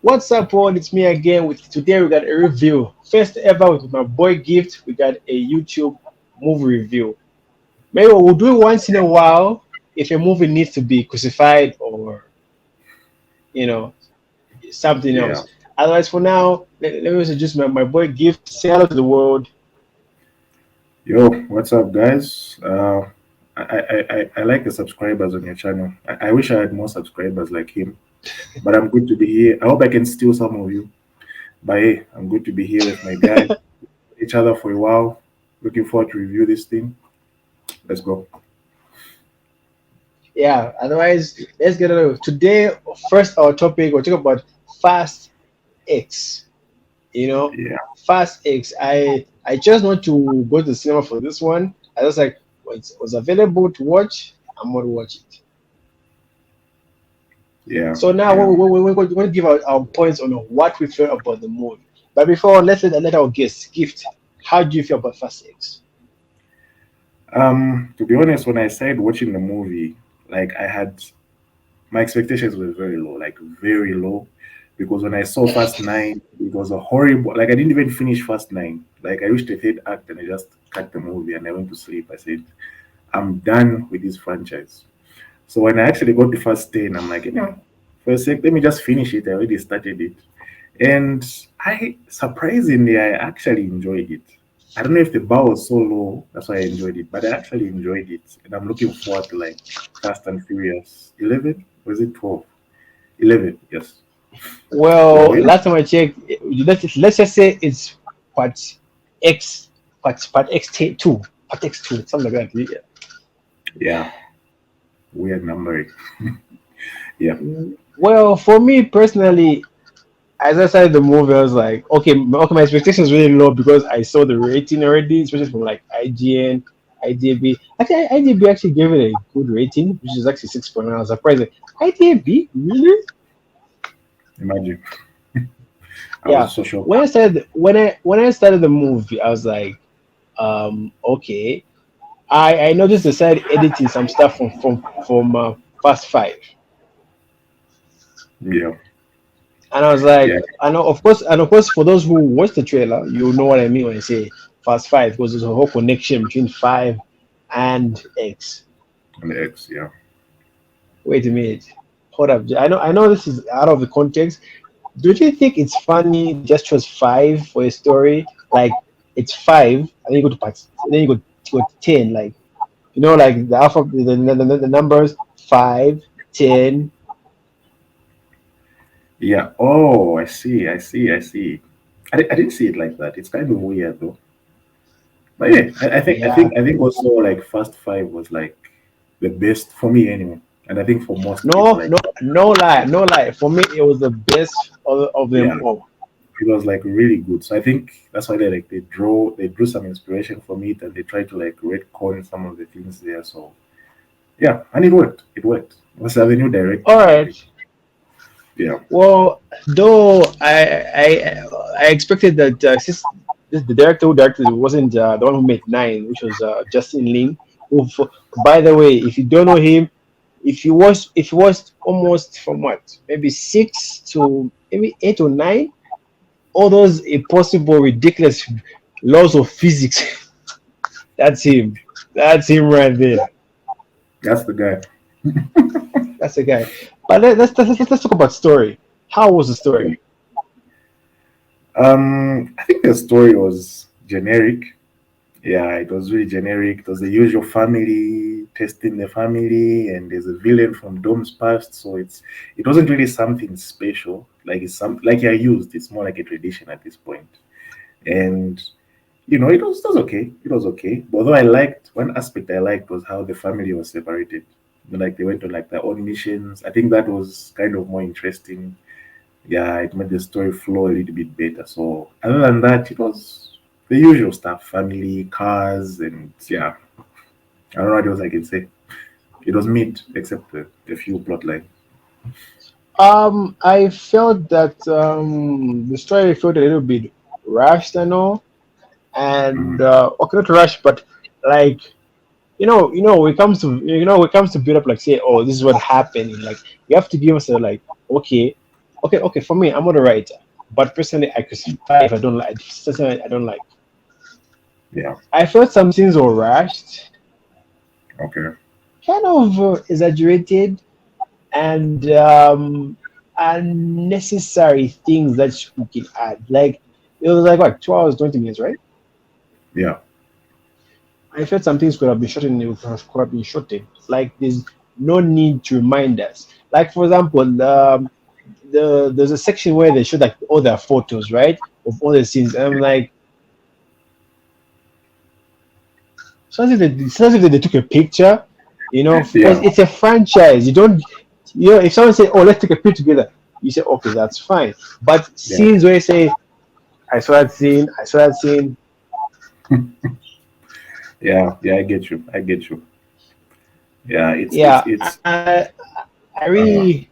What's up, all? It's me again. With today, we got a review. First ever with my boy Gift, we got a YouTube movie review. Maybe we'll do it once in a while if a movie needs to be crucified or you know something Yeah. else. Otherwise, for now, let me introduce my boy Gift. Say hello to the world. Yo, what's up, guys? I like the subscribers on your channel. I wish I had more subscribers like him, but I'm good to be here. I hope I can steal some of you. But hey, I'm good to be here with my guy. Each other for a while. Looking forward to review this thing. Let's go. Yeah. Otherwise, let's get it. Today, first our topic. We'll talk about Fast X. You know, Yeah, Fast X. I just want to go to the cinema for this one. I was like, well, it was available to watch. I'm gonna watch it. yeah, So now yeah. we're going to give our points on what we feel about the movie. But before, let our guests gift. How do you feel about Fast X? To be honest, when I started watching the movie, like I had my expectations were very low, like very low, because when I saw Fast Nine, it was a horrible. Like I didn't even finish Fast Nine. Like I reached the third act and I just cut the movie and I went to sleep. I said, I'm done with this franchise. So when I actually got to Fast 10, I'm like, for a sec, let me just finish it. I already started it. And I surprisingly I actually enjoyed it. I don't know if the bar was so low, that's why I enjoyed it, but I actually enjoyed it. And I'm looking forward to like Fast and Furious 11, was it 12? 11, yes. So Well, yeah, last time I checked, let's just say it's part X, part X2, part X2, something like that. Yeah. yeah, weird numbering. Yeah, Well, for me personally, as I started the movie, I was like, okay, my expectations really low because I saw the rating already, especially from like IGN, IDB. Actually, IDB actually gave it a good rating, which is actually 6.9. I was surprised. Like, IDB, really? imagine. I Yeah. was so shocked. When I started the movie, I was like, okay. I noticed they started editing some stuff from Fast Five, Yeah, and I was yeah, like, and of course, for those who watch the trailer, you know what I mean when I say Fast Five, because there's a whole connection between Five and X. on the X, yeah. Wait a minute, hold up. I know this is out of the context. Don't you think it's funny they just chose five for a story? Like it's five, and then you go to parts, then you go to 10, like like the alpha, the numbers 5, 10. Yeah. Oh, I see. I didn't see it like that. It's kind of weird though. But yeah, Yeah. I think also like Fast Five was like the best for me anyway, and I think for most people No, like no, no lie. For me, it was the best of them yeah, all. it was like really good. So I think that's why they drew some inspiration from it and they tried to like retcon some of the things there. So yeah, and it worked. It worked. It was the new All director, I right. think. Yeah. Well, though I expected that since the director who directed it wasn't the one who made Nine, which was Justin Lin. Who, by the way, if you don't know him, if you watched almost from what maybe 6 to maybe 8 or 9, all those impossible, ridiculous laws of physics. That's him. That's him right there. That's the guy. That's the guy. But let's talk about story. How was the Yeah. story? I think the story was generic. Yeah, it was really generic. It was the usual family testing the family, and there's a villain from Dom's past. So it wasn't really something special. Like it's some like I used. It's more like a tradition at this point. And it was okay. It was okay. But although I liked one aspect I liked was how the family was separated. Like they went on like their own missions. I think that was kind of more interesting. Yeah, it made the story flow a little bit better. So other than that, it was the usual stuff: family, cars, and yeah, I don't know what else I can say. It was mid, except the few plot line. I felt that the story felt a little bit rushed and all, Mhm. and okay, not rushed, but like when it comes to build up, like say, oh, this is what happened. Like you have to give us a like, okay, okay. For me, I'm not a writer, but personally, I could see five. I don't like. Personally, I don't like. Yeah. I felt some scenes were rushed, Okay. kind of exaggerated, and unnecessary things that we can add. Like it was like what 2 hours, 20 minutes, right? Yeah. I felt some things could have been shortened. Could have been shortened. Like there's no need to remind us. Like for example, there's a section where they show like all their photos, right, of all the scenes. And I'm like, so as if they took a picture, because Yeah. it's a franchise. You don't, if someone say, "Oh, let's take a picture together," you say, "Okay, that's fine." But Yeah. scenes where you say, "I saw that scene," "I saw that scene," Yeah. Yeah. I get you. I get you. Yeah. yeah, It's. I Uh, really.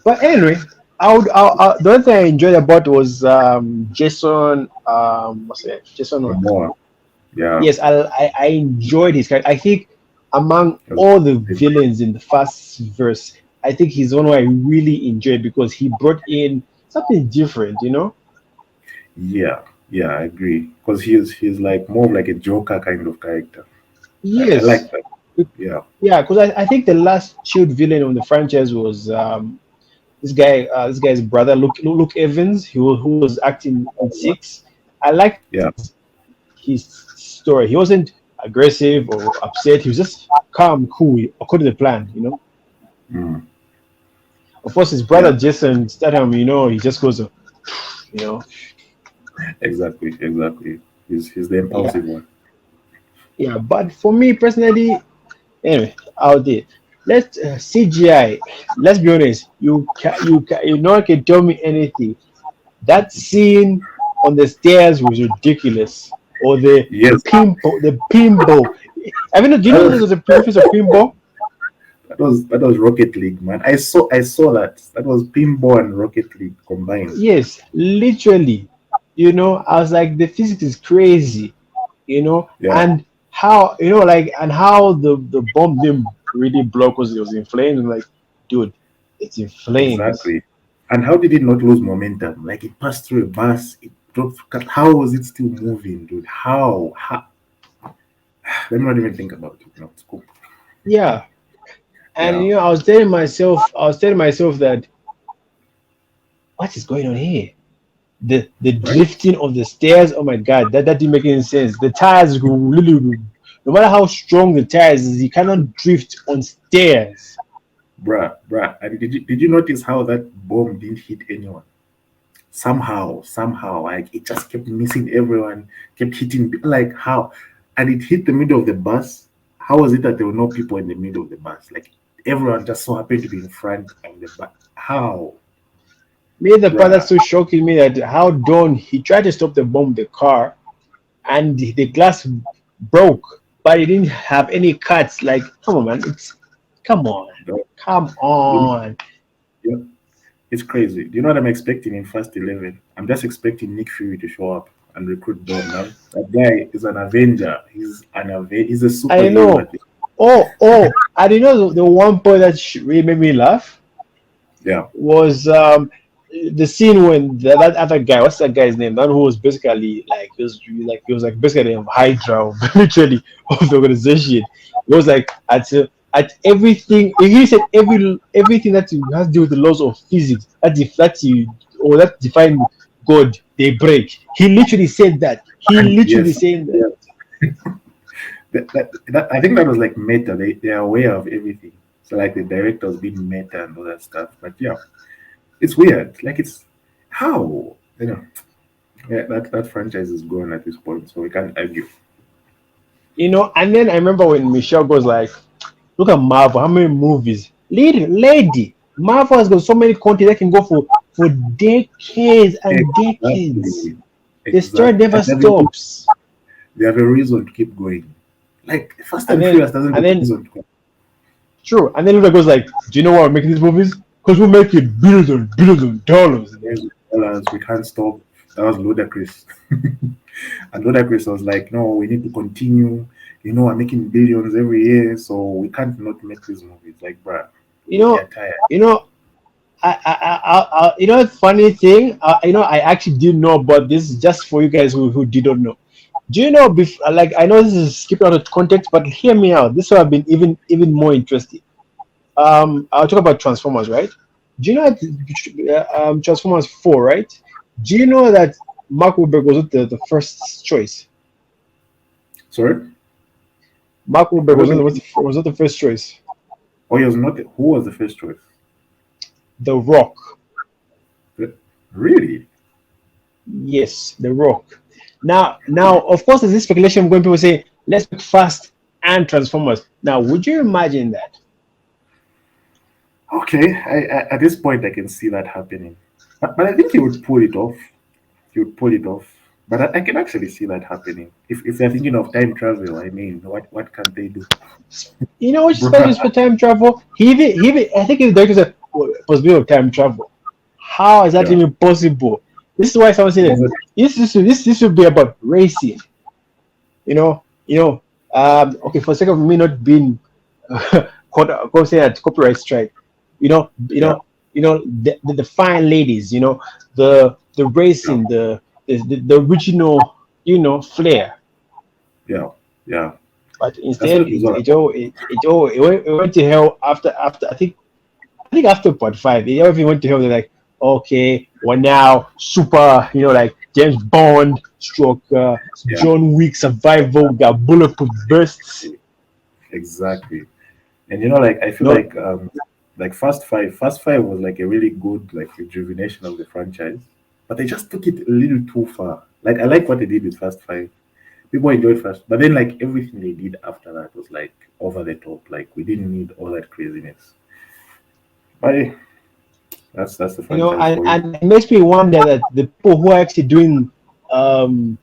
But anyway, the only thing I enjoyed about was Jason. What's it? Jason. What? more. Yeah. Yes, I enjoyed his character. I think among That's all the good. villains in the first verse, I think he's one who I really enjoyed because he brought in something different. Yeah. Yeah. I agree. Because he's like more of like a Joker kind of character. I Yes, like that. Yeah. yeah, because I think the last chilled villain on the franchise was this guy, this guy's brother, Luke Evans, who was acting in Six. I liked Yeah. his story. He wasn't aggressive or upset. He was just calm, cool, according to the plan. Mm. Of course, his Yeah. brother Jason Statham, he just goes, you know, Exactly. Exactly. He's the yeah, impulsive one. yeah. But for me personally, anyway, out there, let's CGI. Let's be honest. No one can tell me anything. That scene on the stairs was ridiculous. Or Yes. the pinball. I mean, do you That know was, there's a reference of pinball? that was Rocket League, man. I saw that. That was Pinball and Rocket League combined. Yes, literally. I was like, the physics is crazy. Yeah. And how, and how the bomb didn't really blow because it was in flames. I'm like, dude, it's in flames. Exactly. And how did it not lose momentum? Like it passed through a bus, it dropped. How was it still moving, dude? How? Let me not even think about it. No, it's cool. Yeah. And Yeah. I was telling myself that what is going on here? The Right? drifting of the stairs. Oh my god, that didn't make any sense. The tires go really, no matter how strong the tires is, you cannot drift on stairs. Bruh. And did you notice how that bomb didn't hit anyone? Somehow, like it just kept missing everyone, kept hitting like how, and it hit the middle of the bus. How was it that there were no people in the middle of the bus? Like everyone just so happened to be in front of the bus. How, Me, the part that's bruh? so shocking me that how Don he tried to stop the bomb with the car and the glass broke, but he didn't have any cuts. Like, come on, man, come on, No, come you on. know, it's crazy. Do you know what I'm expecting in Fast 11? I'm just expecting Nick Fury to show up and recruit Dom, man. That guy is an Avenger. He's a I superhero know. at this. Oh, I didn't know the one point that really made me laugh Yeah, was the scene when that other guy, what's that guy's name? That who was basically like he was like basically a Hydra of, literally of the organization. It was like at everything he said everything that has to do with the laws of physics that define God they break. He literally said that. He literally yes, saying that. yeah. I think that was like meta. They are aware of everything. So like the directors being meta and all that stuff. But yeah, it's weird. Like it's how yeah, that franchise is gone at this point, so we can't argue. And then I remember when Michelle goes like, look at Marvel, how many movies? Lady, Marvel has got so many content that can go for decades and decades. Exactly, The story exactly. never stops. They have a reason to keep going. Like Fast And and then Furious doesn't and have a then reason to go. true. And then Luda goes like, do you know why we're making these movies? Because we're making billions and billions of dollars. And There's dollars, we can't stop. That was ludicrous. And ludicrous was like, no, we need to continue. We're making billions every year, so we can't not make these movies. Like, bruh, you we know, are tired. you know, you know, funny thing, you know, I actually didn't know about this. Just for you guys who didn't know. Do you know? Like, I know this is skipping out of context, but hear me out. This would have been even more interesting. I'll talk about Transformers, right? Do you know that, Transformers 4, right? Do you know that Mark Wahlberg was not the first choice? Sorry, Mark he Wahlberg wasn't. was not the first choice. Oh, he was not. Who was the first choice? The Rock. Really? Yes, The Rock. Now, of course, there's this speculation going people say, let's make Fast and Transformers. Now, would you imagine that? Okay. At this point, I can see that happening, but I think he would pull it off. He would pull it off. But I can actually see that happening. If they're thinking of time travel, I mean, what can they do? You know which Bruh. special for time travel? I think the director said, well, possibility of time travel. How is that Yeah. even possible? This is why someone said Was this should be about racing. You know. Okay, for the sake of me not being caught saying that copyright strike, Yeah. the fine ladies, the Yeah. racing, the original, flair. Yeah. Yeah. But That's instead, what it was all it went to hell after I think after part five, everything went to hell. They're like, okay, well now super, like James Bond, stroke, yeah. John Wick survival, got bulletproof vests. Exactly. And like I feel No, like Fast Five was like a really good like rejuvenation of the franchise, but they just took it a little too far. Like I like what they did with Fast Five. People enjoyed Fast, but then like everything they did after that was like over the top. Like we didn't need all that craziness. But hey, that's the franchise and, for you. and it makes me wonder that the people who are actually doing, um,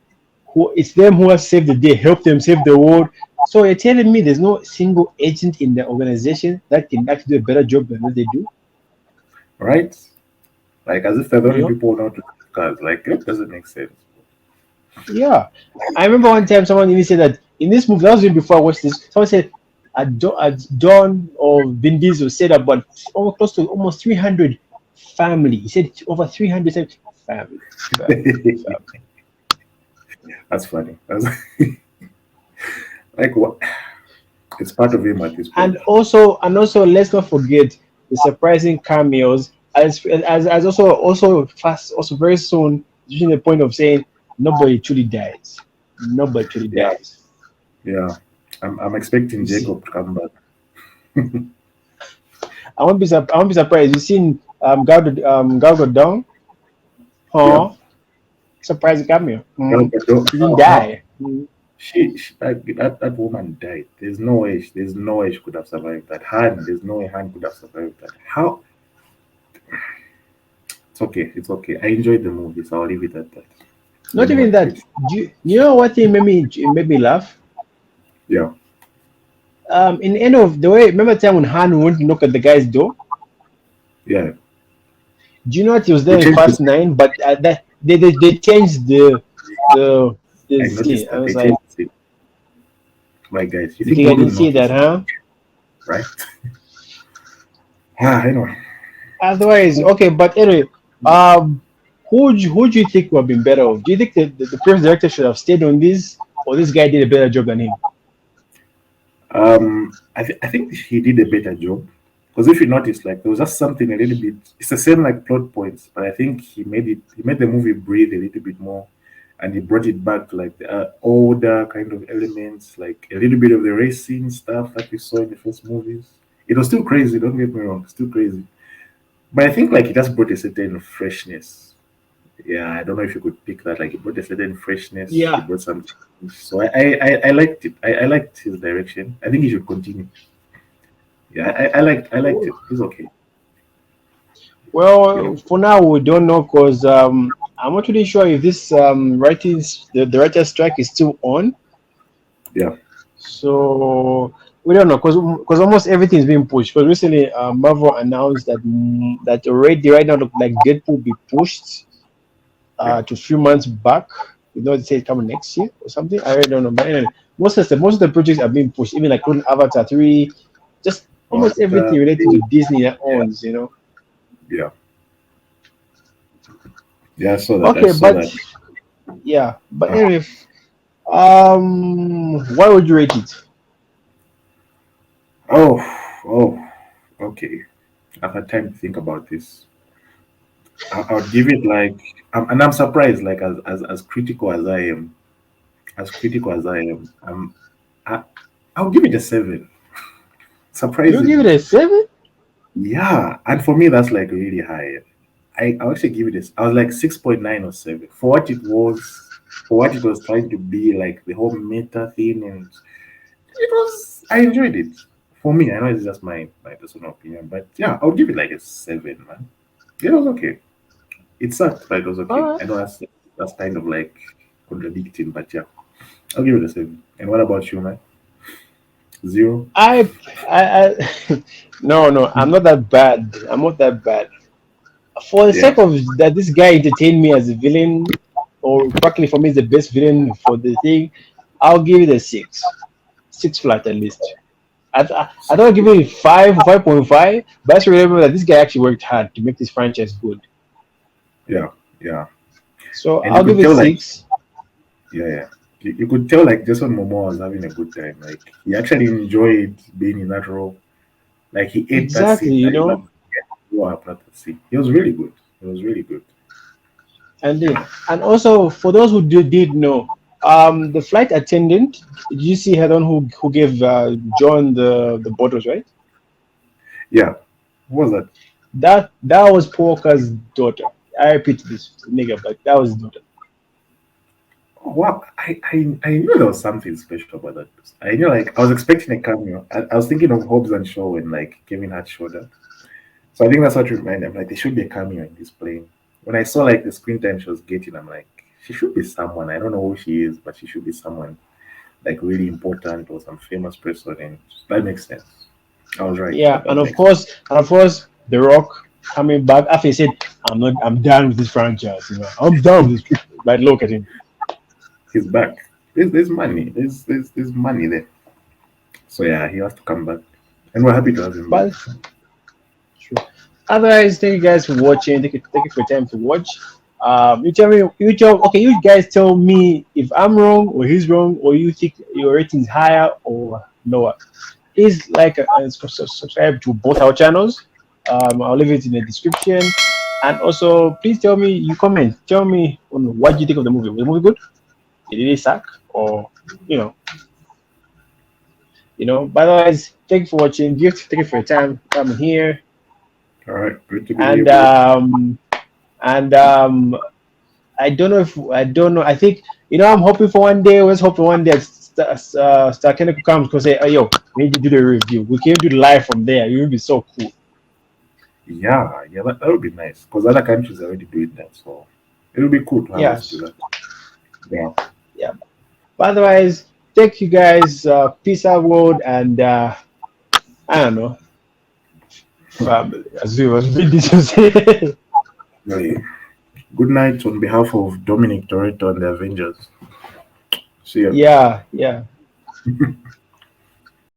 who it's them who have saved the day, help them save the world. So you're telling me there's no single agent in the organization that can actually do a better job than what they do? Right? Like as if they're the You only know? people who know how to do cars. Like it doesn't make sense. Yeah. I remember one time someone even said that in this movie, that was even before I watched this, someone said Don or Vin Diesel said about almost close to almost 300 family. He said over 300 family, family, family. That's funny. That's like what? It's part of him at this point. And also, let's not forget the surprising cameos as also fast, also very soon, reaching the point of saying nobody truly dies. Nobody truly Yeah, dies. yeah. I'm expecting You see. Jacob to come back. I won't be surprised. You've seen Gal Gadot, Yeah. huh? Surprising cameo. Gal Gadot, She didn't how die. Mm. she that woman died. There's no way she could have survived that. There's no way Han could have survived that. How? It's okay. It's okay. I enjoyed the movie, so I'll leave it at that. Let Not me even watch that. it. You know what thing made me laugh? Yeah. In the end of the way, remember the time when Han went to knock at the guy's door? Yeah. Do you know what he was They there in changed it. Fast Nine? But they changed the I scene. noticed I that they was like, changed it. My guys, you you think think we I didn't wouldn't see that, notice, huh? right? Anyway. Otherwise, okay. But anyway, um, who do you think would have been better off? Do you think the first director should have stayed on this, or this guy did a better job than him? I think he did a better job because if you notice, like there was just something a little bit. It's the same like plot points, but I think he made the movie breathe a little bit more, and he brought it back to like the older kind of elements, like a little bit of the racing stuff that we saw in the first movies. It was still crazy. Don't get me wrong, still crazy, but I think like it just brought a certain freshness. Yeah, I don't know if you could pick that. Like it brought a certain freshness. He Yeah. brought some change. So I liked it. I liked his direction. I think he should continue. Yeah, I liked it. He's okay. You Well, know. for now we don't know because I'm not really sure if this the writer strike is still on. Yeah. So we don't know because almost everything is being pushed. Because recently, Marvel announced that already right now look like Deadpool will be pushed Yeah. to a few months back. They say it's coming next year or something. I really don't know. But anyway, most of the projects are being pushed. Even like Avatar 3, just almost But everything related to Disney that yeah, owns. Yeah, yeah. I saw that. I Okay, saw but that. yeah, but Uh, anyway, why would you rate it? oh, oh. Okay. I've had time to think about this. I would give it like, and I'm surprised. Like as critical as I am, as critical as I am, I, I'll give it a seven. You give it Surprisingly, a seven? yeah. And for me, that's like really high. I actually give it this. I was like 6.9 or 7 for what it was, for what it was trying to be, like the whole meta thing, and it was. I enjoyed it. For me, I know it's just my personal opinion, but yeah, I'll give it like a 7, man. It was okay. It sucked, but it was All okay. right. I know that's kind of like contradicting, but yeah, I'll give it a 7. And what about you, man? Zero? I no, no, I'm not that bad. I'm not that bad. For the Yeah. sake of that, this guy entertained me as a villain, or practically for me is the best villain for the thing. I'll give it a six, six flat at least. I don't give it 5 or 5.5, but I just remember that this guy actually worked hard to make this franchise good. Yeah, yeah. So And you I'll could give it tell like, six. yeah, yeah. You could tell like Jason Momoa was having a good time. Like he actually enjoyed being in that role. Like he ate that Exactly, scene. I you didn't know. know what happened at that scene. He was really good. He was really good. And also for those who did know, the flight attendant, did you see her the one who gave John the bottles, right? Yeah. What was that? That was Porker's daughter. I repeat this nigga, but that was his daughter. Oh, wow. I knew there was something special about that. I knew like I was expecting a cameo. I was thinking of Hobbs and Shaw when like Kevin Hart showed up. So I think that's what reminded me. Like there should be a cameo in this plane. When I saw like the screen time she was getting, I'm like, she should be someone. I don't know who she is, but she should be someone like really important or some famous person, and that makes sense. I was right. Yeah, That does make sense. and of course, The Rock coming back after he said, I'm done with this franchise. I'm done with this." But look at him. He's back. There's money. There's money there. So yeah, he has to come back, and we're happy to have him back. But otherwise, thank you guys for watching. Thank you for your time to watch. Okay, you guys tell me if I'm wrong or he's wrong, or you think your rating is higher or lower. Please like and subscribe to both our channels. I'll leave it in the description. And also, please tell me, you comment, tell me on what you think of the movie. Was the movie good? Did it suck? Or, you know, But otherwise, thank you for watching. Gift, thank you for your time coming here. All right, good to be here, And bro. and I don't know. I think I'm hoping for one day. Let's hope for one day. Star Kennedy comes because say, "Oh, yo, we need to do the review. We can do the live from there. It will be so cool." Yeah, yeah, that would be nice because other countries are already doing that, so it would be cool to have us do Yes, that. Yeah. yeah. But otherwise, thank you guys. Peace out, world, and I don't know, family. As we was reading to say. Really. Good night on behalf of Dominic Toretto and the Avengers. See ya. Yeah, yeah.